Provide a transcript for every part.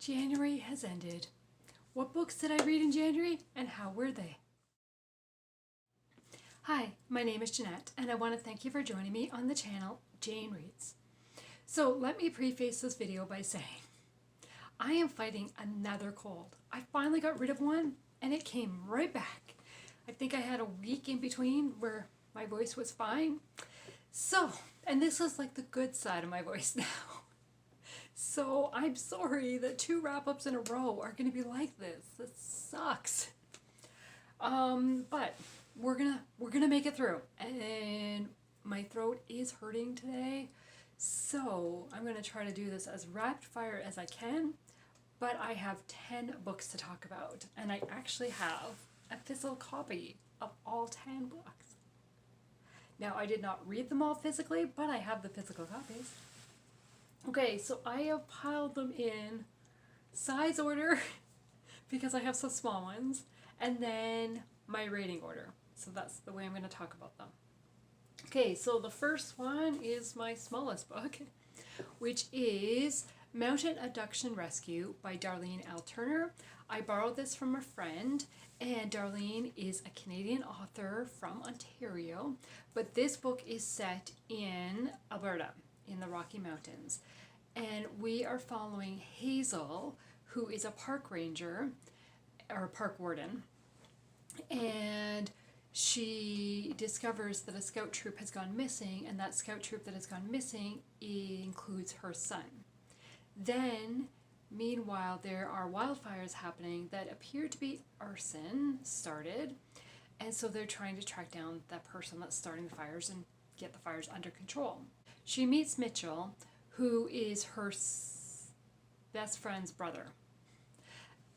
January has ended. What books did I read in January and how were they? Hi, my name is Jeanette and I want to thank you for joining me on the channel Jane Reads. So let me preface this video by saying I am fighting another cold. I finally got rid of one and it came right back. I think I had a week in between where my voice was fine. So, and this is like the good side of my voice now. So I'm sorry that 2 wrap-ups in a row are going to be like this. This sucks. But we're gonna make it through. And my throat is hurting today, so I'm gonna try to do this as rapid fire as I can. But I have 10 books to talk about, and I actually have a physical copy of all 10 books. Now I did not read them all physically, but I have the physical copies. Okay, so I have piled them in size order because I have some small ones, and then my rating order. So that's the way I'm going to talk about them. Okay, so the first one is my smallest book, which is Mountain Abduction Rescue by Darlene L. Turner. I borrowed this from a friend, and Darlene is a Canadian author from Ontario, but this book is set in Alberta, in the Rocky Mountains. And we are following Hazel, who is a park ranger, or park warden, and she discovers that a scout troop has gone missing, and that scout troop that has gone missing includes her son. Then, meanwhile, there are wildfires happening that appear to be arson started, and so they're trying to track down that person that's starting the fires and get the fires under control. She meets Mitchell, who is her best friend's brother.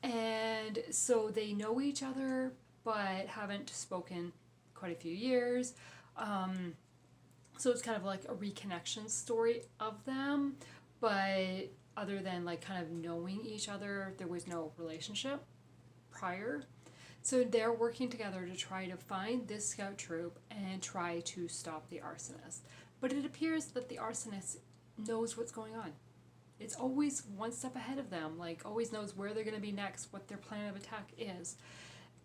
And so they know each other, but haven't spoken quite a few years. So it's kind of like a reconnection story of them, but other than like kind of knowing each other, there was no relationship prior. So they're working together to try to find this scout troop and try to stop the arsonist. But it appears that the arsonist knows what's going on. It's always one step ahead of them, like always knows where they're going to be next, what their plan of attack is.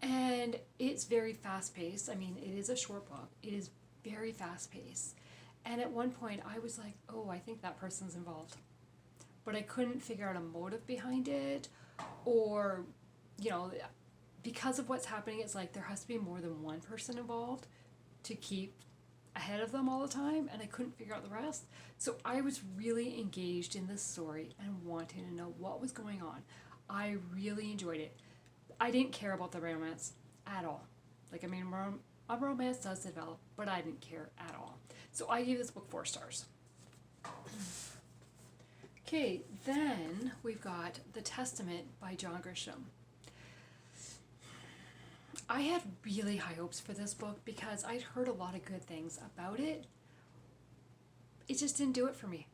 And it's very fast-paced. I mean, it is a short book. It is very fast-paced. And at one point, I was like, oh, I think that person's involved. But I couldn't figure out a motive behind it, or, you know, because of what's happening, it's like there has to be more than one person involved to keep ahead of them all the time, and I couldn't figure out the rest. So I was really engaged in this story and wanting to know what was going on. I really enjoyed it. I didn't care about the romance at all. Like, I mean, a romance does develop, but I didn't care at all. So I gave this book 4 stars. Okay, then we've got The Testament by John Grisham. I had really high hopes for this book because I'd heard a lot of good things about it. It just didn't do it for me.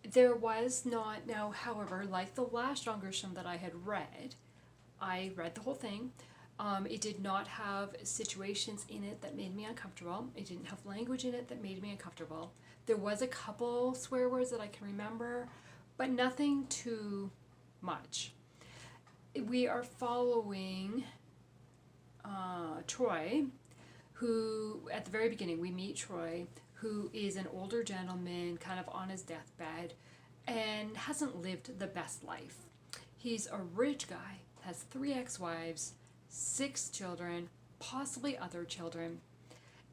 There was not, now, however, like the last John Grisham that I had read, I read the whole thing. It did not have situations in it that made me uncomfortable. It didn't have language in it that made me uncomfortable. There was a couple swear words that I can remember, but nothing too much. We are following Troy, who, at the very beginning, we meet Troy, who is an older gentleman, kind of on his deathbed, and hasn't lived the best life. He's a rich guy, has 3 ex-wives, 6 children, possibly other children,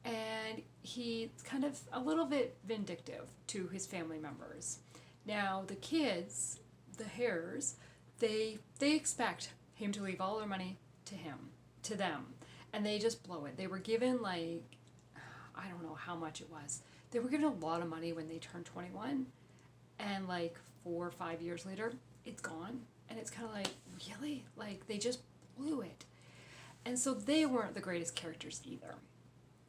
and he's kind of a little bit vindictive to his family members. Now, the kids, the Hares, they expect him to leave all their money to them, and they just blow it. They were given, like, I don't know how much it was. They were given a lot of money when they turned 21, and like 4 or 5 years later, it's gone, and it's kind of like, really? Like, they just blew it. And so they weren't the greatest characters either.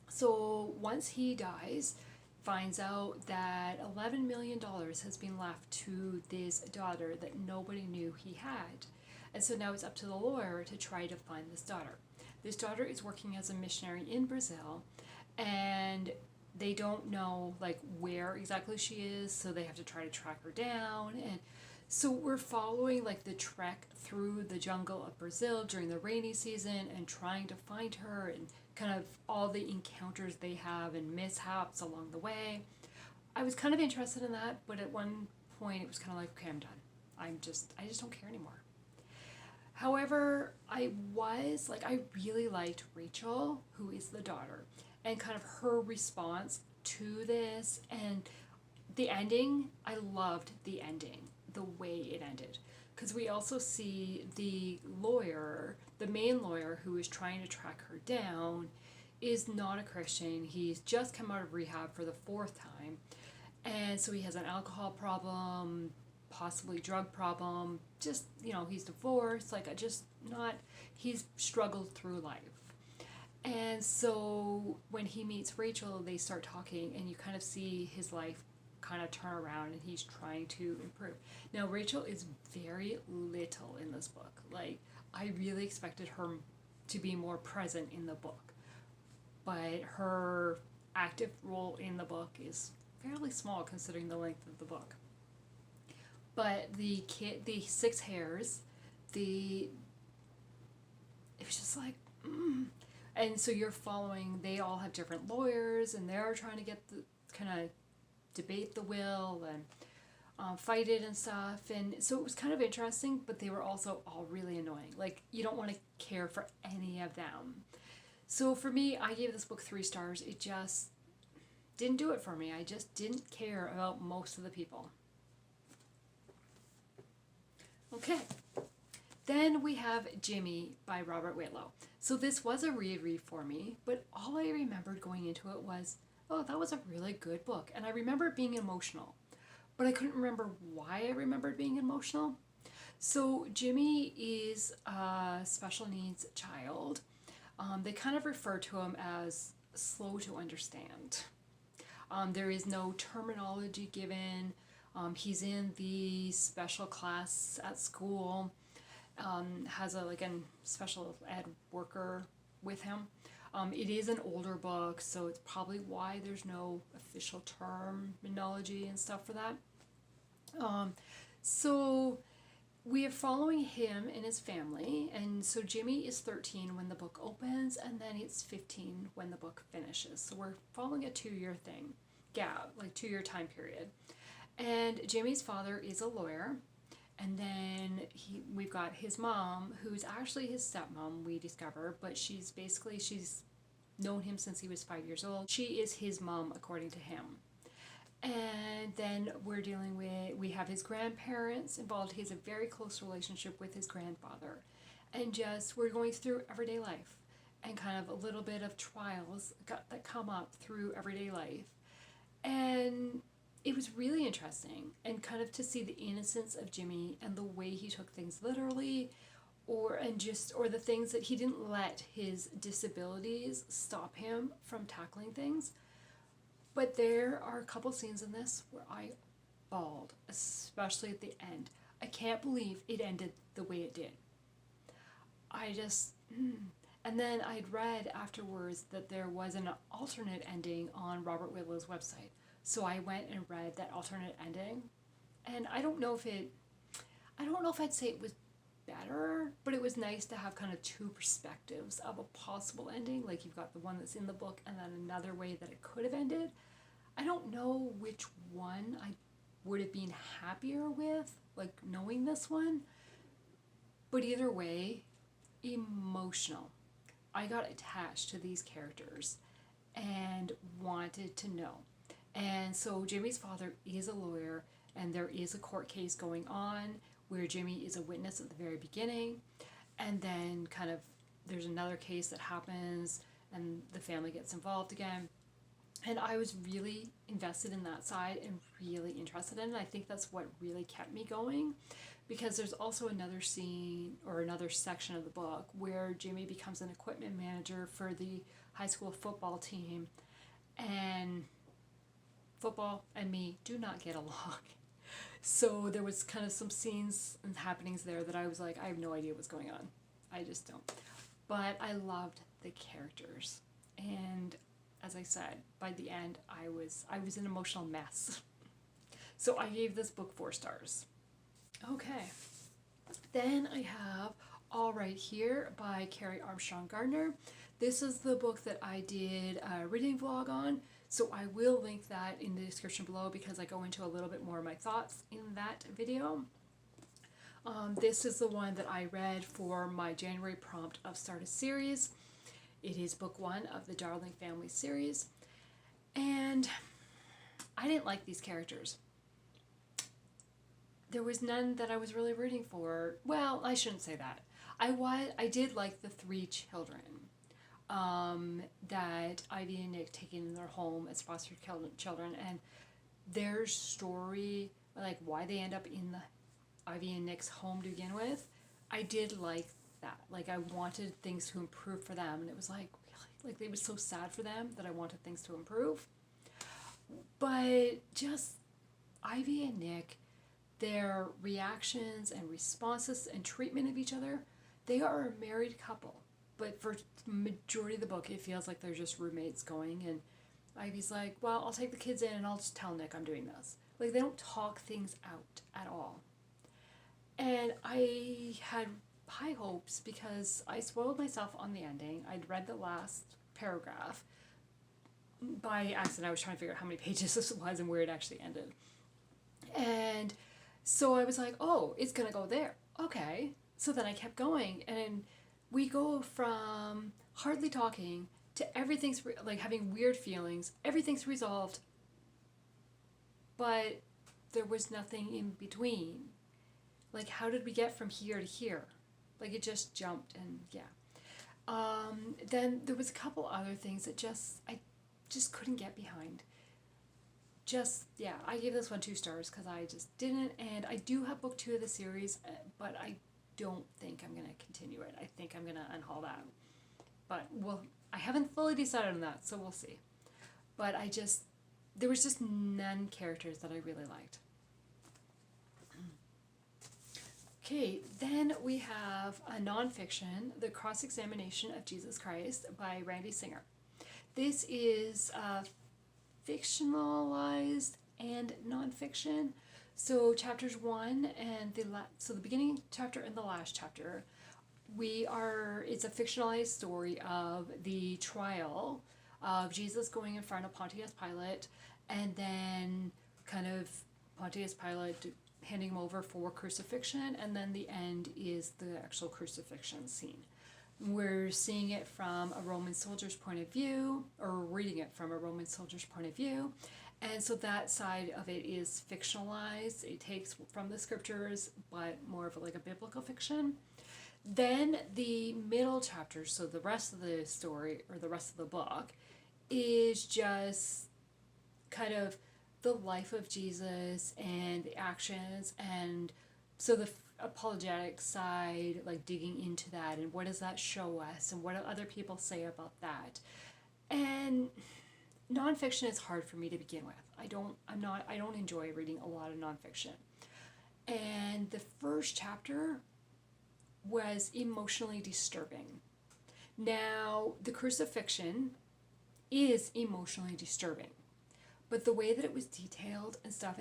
So once he dies, finds out that $11 million has been left to this daughter that nobody knew he had. And so now it's up to the lawyer to try to find this daughter. This daughter is working as a missionary in Brazil, and they don't know like where exactly she is, so they have to try to track her down. And So we're following like the trek through the jungle of Brazil during the rainy season and trying to find her and kind of all the encounters they have and mishaps along the way. I was kind of interested in that, but at one point it was kind of like, okay, I'm done. I just don't care anymore. However, I really liked Rachel, who is the daughter, and kind of her response to this and the ending. I loved the ending, the way it ended. Because we also see the lawyer, the main lawyer who is trying to track her down, is not a Christian. He's just come out of rehab for the fourth time. And so he has an alcohol problem, possibly drug problem, just, he's divorced, he's struggled through life. And so when he meets Rachel, they start talking, and you kind of see his life kind of turn around, and he's trying to improve. Now, Rachel is very little in this book. Like, I really expected her to be more present in the book, but her active role in the book is fairly small considering the length of the book. But the 6 hairs, it was just like, And so you're following, they all have different lawyers, and they're trying to get the, kind of debate the will and fight it and stuff. And so it was kind of interesting, but they were also all really annoying. Like, you don't want to care for any of them. So for me, I gave this book 3 stars. It just didn't do it for me. I just didn't care about most of the people. Okay, then we have Jimmy by Robert Whitlow. So this was a reread for me, but all I remembered going into it was, oh, that was a really good book. And I remember it being emotional, but I couldn't remember why I remembered being emotional. So Jimmy is a special needs child. They kind of refer to him as slow to understand. There is no terminology given. He's in the special class at school, has a special ed worker with him. It is an older book, so it's probably why there's no official terminology and stuff for that. So we are following him and his family, and so Jimmy is 13 when the book opens, and then it's 15 when the book finishes. So we're following a 2-year gap, 2-year time period. And Jimmy's father is a lawyer, and then we've got his mom, who's actually his stepmom, we discover, but she's known him since he was 5 years old. She is his mom, according to him. And then we have his grandparents involved. He has a very close relationship with his grandfather. And we're going through everyday life and kind of a little bit of trials that come up through everyday life. And it was really interesting, and kind of to see the innocence of Jimmy and the way he took things literally, or the things that he didn't let his disabilities stop him from tackling things. But there are a couple scenes in this where I bawled, especially at the end. I can't believe it ended the way it did. And then I'd read afterwards that there was an alternate ending on Robert Whitlow's website. So I went and read that alternate ending, and I don't know if I'd say it was better, but it was nice to have kind of 2 perspectives of a possible ending. Like, you've got the one that's in the book and then another way that it could have ended. I don't know which one I would have been happier with, knowing this one, but either way, emotional. I got attached to these characters and wanted to know. And so Jimmy's father is a lawyer, and there is a court case going on where Jimmy is a witness at the very beginning, and then kind of there's another case that happens and the family gets involved again. And I was really invested in that side and really interested in it. I think that's what really kept me going, because there's also another scene or another section of the book where Jimmy becomes an equipment manager for the high school football team, and football and me do not get along. So there was kind of some scenes and happenings there that I was like, I have no idea what's going on. I just don't. But I loved the characters. And as I said, by the end, I was an emotional mess. So I gave this book 4 stars. Okay. Then I have All Right Here by Carre Armstrong Gardner. This is the book that I did a reading vlog on, so I will link that in the description below because I go into a little bit more of my thoughts in that video. This is the one that I read for my January prompt of Start a Series. It is book 1 of the Darlene family series, and I didn't like these characters. There was none that I was really rooting for. Well, I shouldn't say that. I did like the 3 children that Ivy and Nick take in their home as foster children, and their story, like why they end up in the Ivy and Nick's home to begin with. I did like that. Like I wanted things to improve for them, and it was like really, like it was so sad for them that I wanted things to improve. But just Ivy and Nick, their reactions and responses and treatment of each other, they are a married couple, but for the majority of the book it feels like they're just roommates going, and Ivy's like, well, I'll take the kids in and I'll just tell Nick I'm doing this. Like they don't talk things out at all. And I had high hopes because I spoiled myself on the ending. I'd read the last paragraph by accident. I was trying to figure out how many pages this was and where it actually ended. And so I was like, oh, it's going to go there. Okay. So then I kept going, and we go from hardly talking to everything's like having weird feelings. Everything's resolved, but there was nothing in between. Like, how did we get from here to here? Like, it just jumped, and yeah. Then there was a couple other things that I just couldn't get behind. Yeah, I gave this one 2 stars because I just didn't, and I do have book 2 of the series, but I don't think I'm going to continue it. I think I'm going to unhaul that. But, well, I haven't fully decided on that, so we'll see. But there was just none characters that I really liked. Okay, then we have a nonfiction, The Cross-Examination of Jesus Christ by Randy Singer. This is fictionalized and nonfiction. So chapters 1 and the beginning chapter and the last chapter, it's a fictionalized story of the trial of Jesus going in front of Pontius Pilate, and then kind of Pontius Pilate handing him over for crucifixion, and then the end is the actual crucifixion scene. We're seeing it from a Roman soldier's point of view, or reading it from a Roman soldier's point of view, and so that side of it is fictionalized. It takes from the scriptures, but more of like a biblical fiction. Then the middle chapter, so the rest of the story, or the rest of the book, is just kind of the life of Jesus and the actions, and so the apologetic side, like digging into that and what does that show us and what do other people say about that. And nonfiction is hard for me to begin with. I don't enjoy reading a lot of nonfiction. And the first chapter was emotionally disturbing. Now, the crucifixion is emotionally disturbing, but the way that it was detailed and stuff,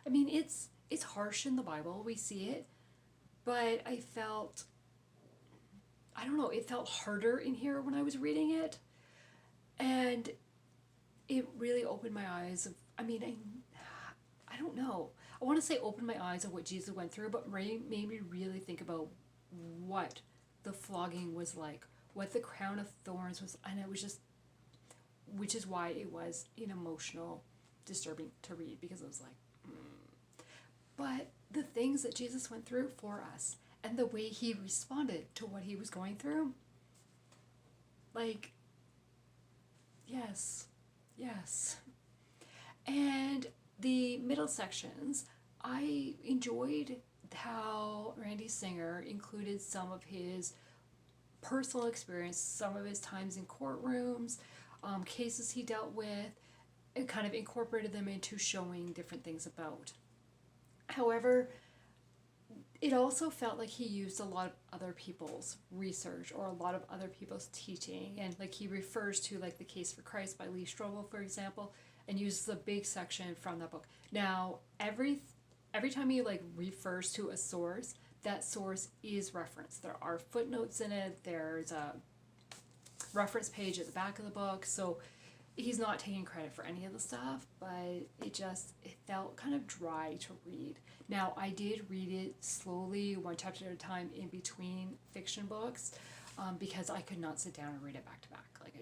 I mean, it's harsh in the Bible, we see it, but I don't know, it felt harder in here when I was reading it, and it really opened my eyes I don't know, I want to say opened my eyes of what Jesus went through, but made me really think about what the flogging was like, what the crown of thorns was, and it was just, which is why it was an emotional, disturbing to read, because it was like, But the things that Jesus went through for us, and the way he responded to what he was going through, like, yes. And the middle sections, I enjoyed how Randy Singer included some of his personal experience, some of his times in courtrooms, cases he dealt with, and kind of incorporated them into showing different things about. However, it also felt like he used a lot of other people's research or a lot of other people's teaching, and like he refers to like The Case for Christ by Lee Strobel, for example, and uses a big section from that book. Now, every time he like refers to a source, that source is referenced. There are footnotes in it. There's a reference page at the back of the book. So he's not taking credit for any of the stuff, but it felt kind of dry to read. Now, I did read it slowly, one chapter at a time in between fiction books, because I could not sit down and read it back to back. Like,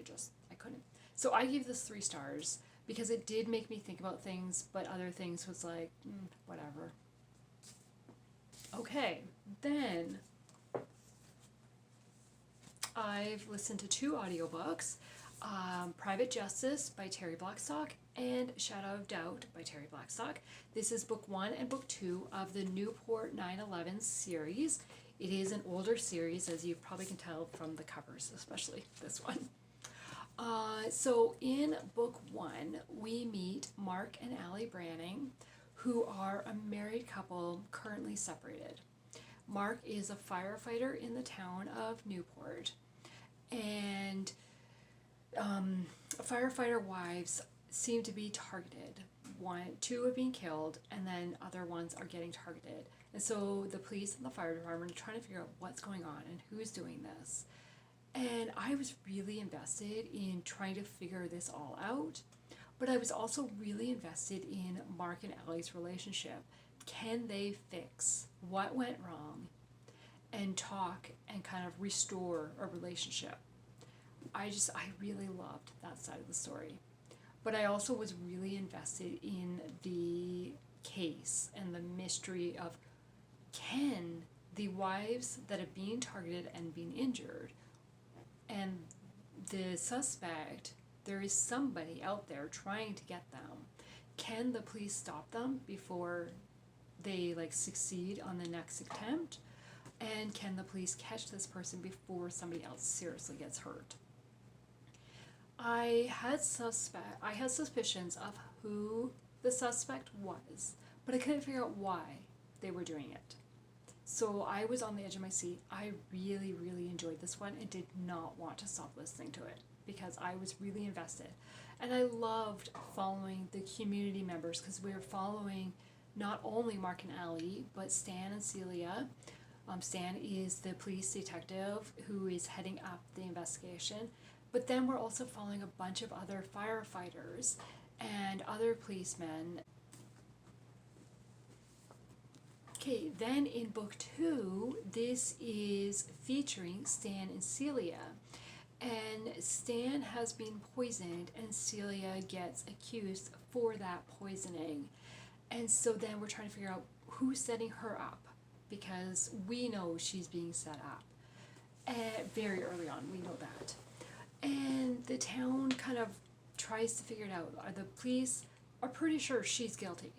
I couldn't. So I gave this 3 stars because it did make me think about things, but other things was like, whatever. Okay, then I've listened to 2 audiobooks, Private Justice by Terri Blackstock and Shadow of Doubt by Terri Blackstock. This is book 1 and book 2 of the Newport 9/11 series. It is an older series, as you probably can tell from the covers, especially this one. So in book 1, we meet Mark and Allie Branning, who are a married couple currently separated. Mark is a firefighter in the town of Newport, and firefighter wives seem to be targeted. 2 are being killed, and then other ones are getting targeted. And so the police and the fire department are trying to figure out what's going on and who's doing this. And I was really invested in trying to figure this all out, but I was also really invested in Mark and Allie's relationship. Can they fix what went wrong and talk and kind of restore a relationship? I really loved that side of the story. But I also was really invested in the case and the mystery of, can the wives that are being targeted and being injured, and the suspect, there is somebody out there trying to get them, can the police stop them before they like succeed on the next attempt? And can the police catch this person before somebody else seriously gets hurt? I had suspicions of who the suspect was, but I couldn't figure out why they were doing it. So I was on the edge of my seat. I really, really enjoyed this one and did not want to stop listening to it because I was really invested. And I loved following the community members because we were following not only Mark and Allie, but Stan and Celia. Stan is the police detective who is heading up the investigation. But then we're also following a bunch of other firefighters and other policemen. Okay, then in book 2, this is featuring Stan and Celia. And Stan has been poisoned and Celia gets accused for that poisoning. And so then we're trying to figure out who's setting her up, because we know she's being set up. Very early on, we know that. And the town kind of tries to figure it out. The police are pretty sure she's guilty.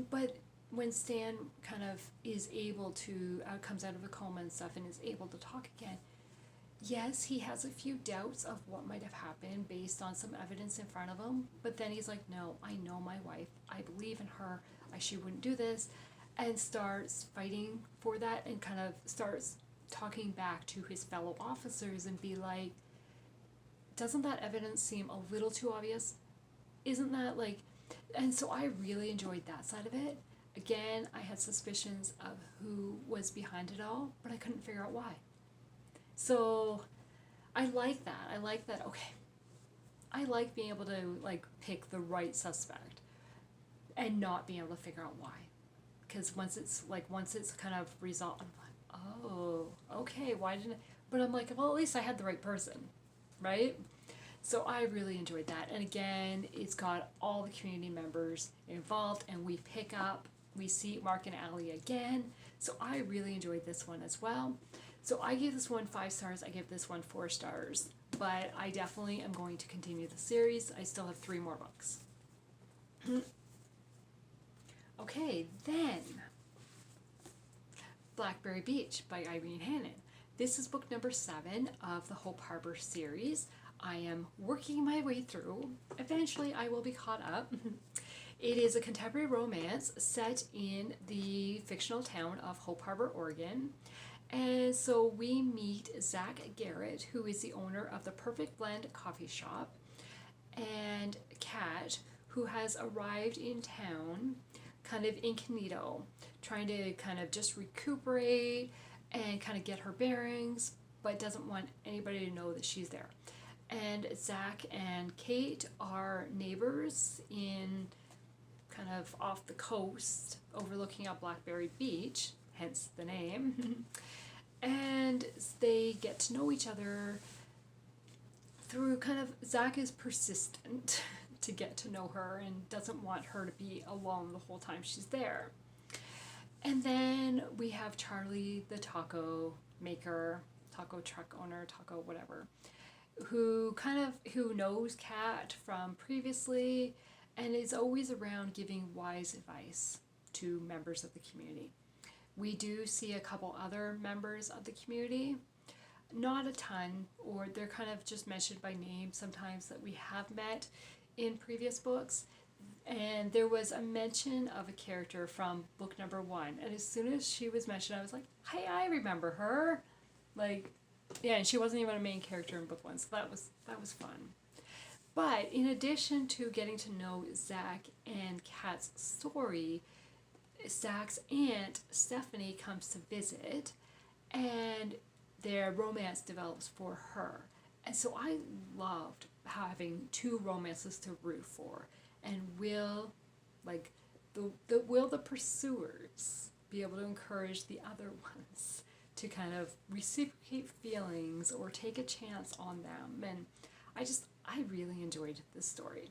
But when Stan kind of is able to, comes out of a coma and stuff and is able to talk again, yes, he has a few doubts of what might have happened based on some evidence in front of him. But then he's like, no, I know my wife. I believe in her. She wouldn't do this. And starts fighting for that and kind of starts talking back to his fellow officers and be like, doesn't that evidence seem a little too obvious? Isn't that like... And so I really enjoyed that side of it. Again, I had suspicions of who was behind it all, but I couldn't figure out why. So I like that. Okay. I like being able to like pick the right suspect and not being able to figure out why. Because once it's kind of resolved, I'm like, oh, okay, why didn't I? But I'm like, well, at least I had the right person, right? So I really enjoyed that. And again, it's got all the community members involved, and we see Mark and Allie again. So I really enjoyed this one as well. So I gave this one 5 stars. I gave this one 4 stars. But I definitely am going to continue the series. I still have 3 more books. Okay, then Blackberry Beach by Irene Hannon. This is book number 7 of the Hope Harbor series. I am working my way through. Eventually I will be caught up. It is a contemporary romance set in the fictional town of Hope Harbor, Oregon. And so we meet Zach Garrett, who is the owner of the Perfect Blend coffee shop, and Kat, who has arrived in town kind of incognito, trying to kind of just recuperate and kind of get her bearings, but doesn't want anybody to know that she's there. And Zach and Kate are neighbors in kind of off the coast, overlooking at Blackberry Beach, hence the name. And they get to know each other through kind of, Zach is persistent to get to know her and doesn't want her to be alone the whole time she's there. And then we have Charlie, the taco maker, taco truck owner, taco whatever, who knows Kat from previously and is always around giving wise advice to members of the community. We do see a couple other members of the community, not a ton, or they're kind of just mentioned by name sometimes that we have met in previous books. And there was a mention of a character from book number 1, and as soon as she was mentioned, I was like, hey, I remember her. Like, yeah, and she wasn't even a main character in book 1, so that was fun. But in addition to getting to know Zach and Kat's story, Zach's aunt Stephanie comes to visit, and their romance develops for her. And so I loved having 2 romances to root for. And will the pursuers be able to encourage the other ones to kind of reciprocate feelings or take a chance on them? And I really enjoyed this story.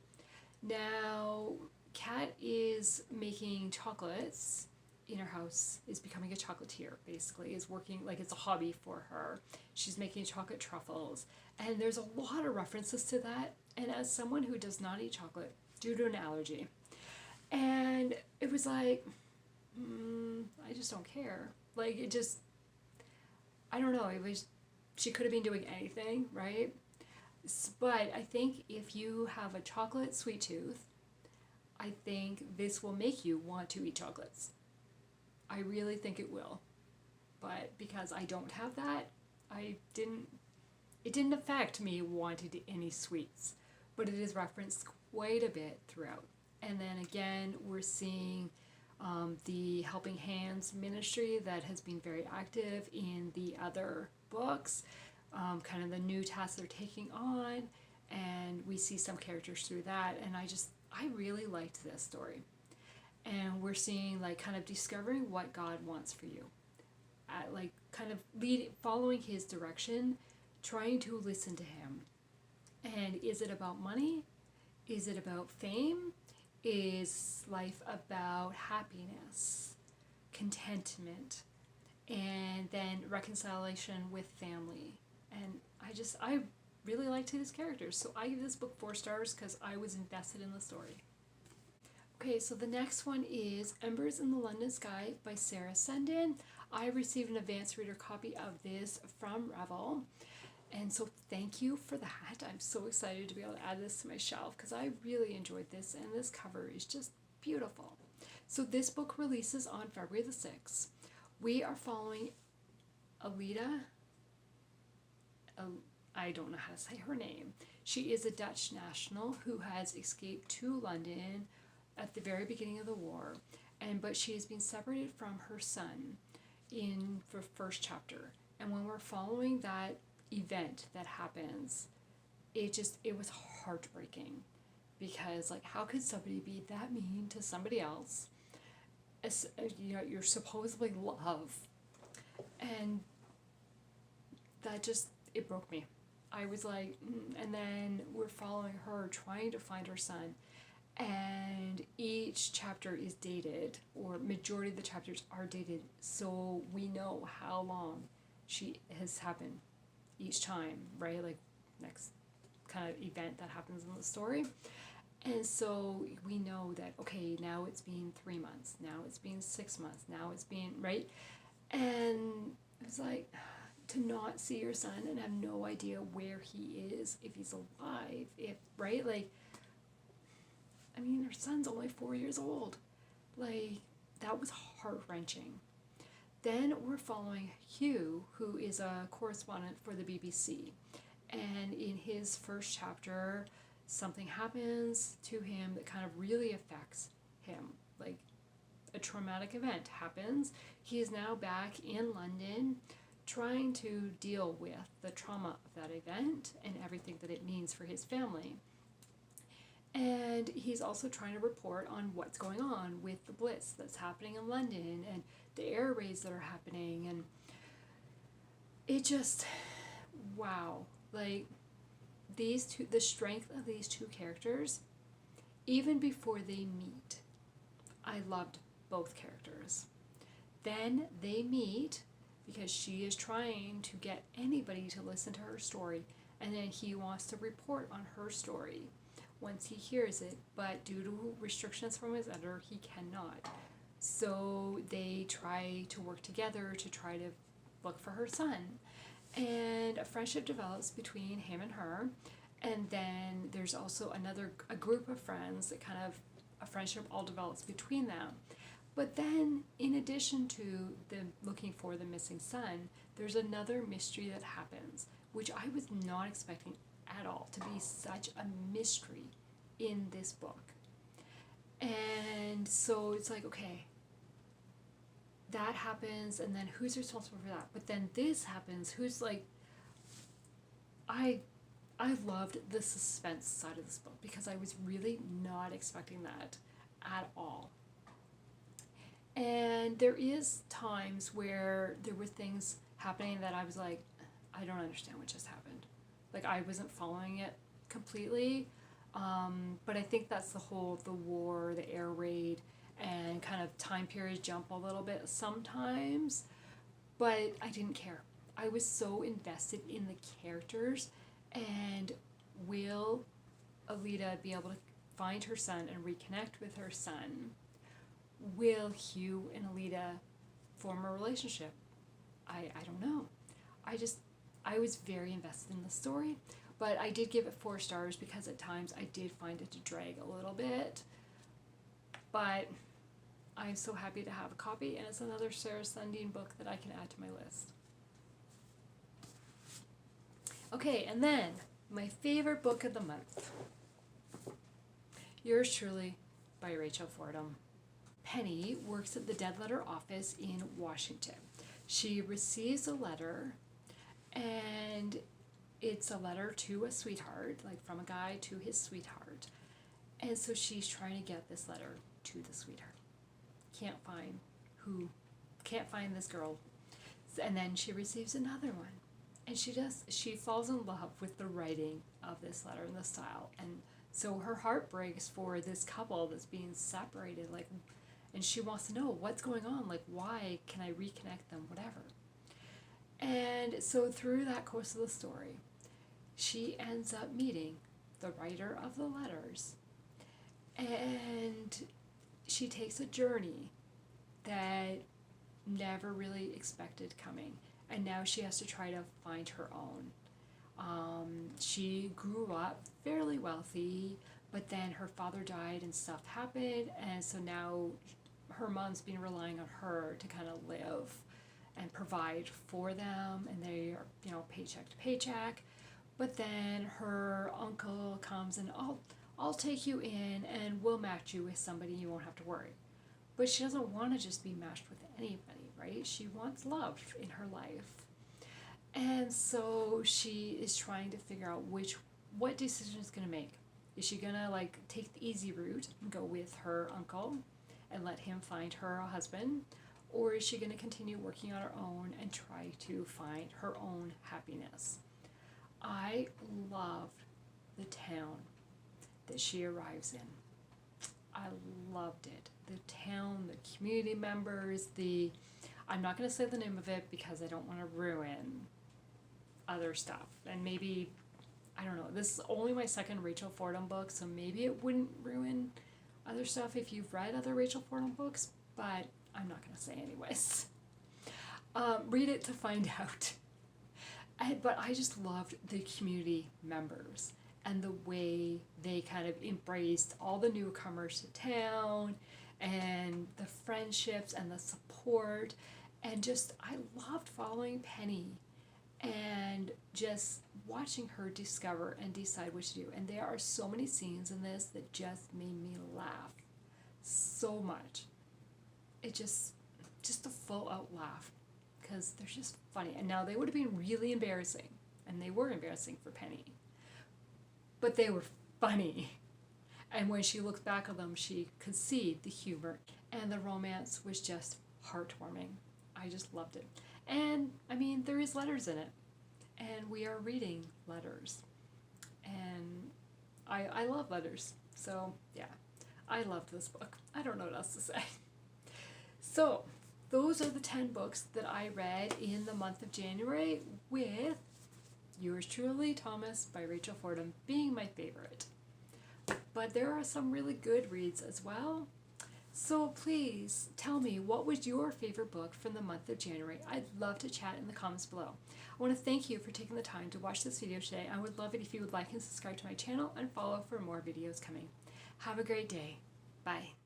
Now, Kat is making chocolates in her house, is becoming a chocolatier, basically, is working, like it's a hobby for her. She's making chocolate truffles, and there's a lot of references to that. And as someone who does not eat chocolate due to an allergy, and it was like, I just don't care. Like, it just, I don't know, she could have been doing anything, right? But I think if you have a chocolate sweet tooth, I think this will make you want to eat chocolates. I really think it will. But because I don't have that, it didn't affect me wanting any sweets. But it is referenced quite a bit throughout. And then again, we're seeing the Helping Hands ministry that has been very active in the other books, kind of the new tasks they're taking on, and we see some characters through that, and I really liked this story. And we're seeing like kind of discovering what God wants for you, like kind of following his direction, trying to listen to him. And is it about money? Is it about fame? Is life about happiness, contentment, and then reconciliation with family? And I really liked his characters. So I give this book 4 stars because I was invested in the story. Okay, so the next one is Embers in the London Sky by Sarah Sundin. I received an advanced reader copy of this from Revel. And so thank you for that. I'm so excited to be able to add this to my shelf because I really enjoyed this, and this cover is just beautiful. So this book releases on February the 6th. We are following Alida. I don't know how to say her name. She is a Dutch national who has escaped to London at the very beginning of the war, but she has been separated from her son in the first chapter. And when we're following that event that happens, it was heartbreaking, because like, how could somebody be that mean to somebody else, as you're supposedly love? And that just, it broke me. I was like, and then we're following her trying to find her son, and each chapter is dated, or majority of the chapters are dated, so we know how long she has happened each time, right? Like, next kind of event that happens in the story. And so we know that, okay, now it's been 3 months, now it's been 6 months, now it's been, right? And it was like, to not see your son and have no idea where he is, if he's alive, right? Like, I mean, her son's only 4 years old. Like, that was heart-wrenching. Then we're following Hugh, who is a correspondent for the BBC. And in his first chapter, something happens to him that kind of really affects him. Like, a traumatic event happens. He is now back in London trying to deal with the trauma of that event and everything that it means for his family. And he's also trying to report on what's going on with the blitz that's happening in London and the air raids that are happening. And it just, wow, like these two, the strength of these two characters, even before they meet, I loved both characters. Then they meet because she is trying to get anybody to listen to her story, and then he wants to report on her story once he hears it, but due to restrictions from his editor, he cannot. So they try to work together to try to look for her son. And a friendship develops between him and her. And then there's also a group of friends that kind of, a friendship all develops between them. But then, in addition to them looking for the missing son, there's another mystery that happens, which I was not expecting at all to be such a mystery in this book. And so it's like, okay, that happens, and then who's responsible for that? But then this happens, who's like, I loved the suspense side of this book because I was really not expecting that at all. And there is times where there were things happening that I was like, I don't understand what just happened. Like, I wasn't following it completely. But I think that's the war, the air raid, and kind of time period jump a little bit sometimes. But I didn't care. I was so invested in the characters. And will Alita be able to find her son and reconnect with her son? Will Hugh and Alita form a relationship? I don't know. I was very invested in the story, but I did give it 4 stars because at times I did find it to drag a little bit. But I'm so happy to have a copy, and it's another Sarah Sundin book that I can add to my list. Okay, and then my favorite book of the month. Yours truly by Rachel Fordham. Penny works at the Dead Letter Office in Washington. She receives a letter, and it's a letter to a sweetheart, like from a guy to his sweetheart. And so she's trying to get this letter to the sweetheart. Can't find this girl. And then she receives another one. And she falls in love with the writing of this letter and the style. And so her heart breaks for this couple that's being separated, like, and she wants to know what's going on, like, why can I reconnect them, whatever. And so through that course of the story, she ends up meeting the writer of the letters, and she takes a journey that never really expected coming, and now she has to try to find her own. She grew up fairly wealthy, but then her father died and stuff happened, and so now her mom's been relying on her to kind of live and provide for them, and they are, paycheck to paycheck. But then her uncle comes and, I'll take you in and we'll match you with somebody, you won't have to worry. But she doesn't want to just be matched with anybody, right? She wants love in her life. And so she is trying to figure out what decision is going to make. Is she going to take the easy route and go with her uncle and let him find her a husband? Or is she going to continue working on her own and try to find her own happiness? I loved the town that she arrives in. I loved it. The town, the community members, I'm not going to say the name of it because I don't want to ruin other stuff. And maybe, I don't know, this is only my second Rachel Fordham book, so maybe it wouldn't ruin other stuff if you've read other Rachel Fordham books, but I'm not going to say anyways. Read it to find out. But I just loved the community members and the way they kind of embraced all the newcomers to town and the friendships and the support. And just, I loved following Penny and just watching her discover and decide what to do. And there are so many scenes in this that just made me laugh so much. it just a full out laugh, because they're just funny. And now they would have been really embarrassing, and they were embarrassing for Penny, but they were funny. And when she looked back at them, she could see the humor, and the romance was just heartwarming. I just loved it. And I mean, there is letters in it, and we are reading letters, and I love letters. So yeah, I loved this book. I don't know what else to say. So those are the 10 books that I read in the month of January, with Yours Truly, Thomas by Rachel Fordham being my favorite. But there are some really good reads as well. So please tell me, what was your favorite book from the month of January? I'd love to chat in the comments below. I want to thank you for taking the time to watch this video today. I would love it if you would like and subscribe to my channel and follow for more videos coming. Have a great day. Bye.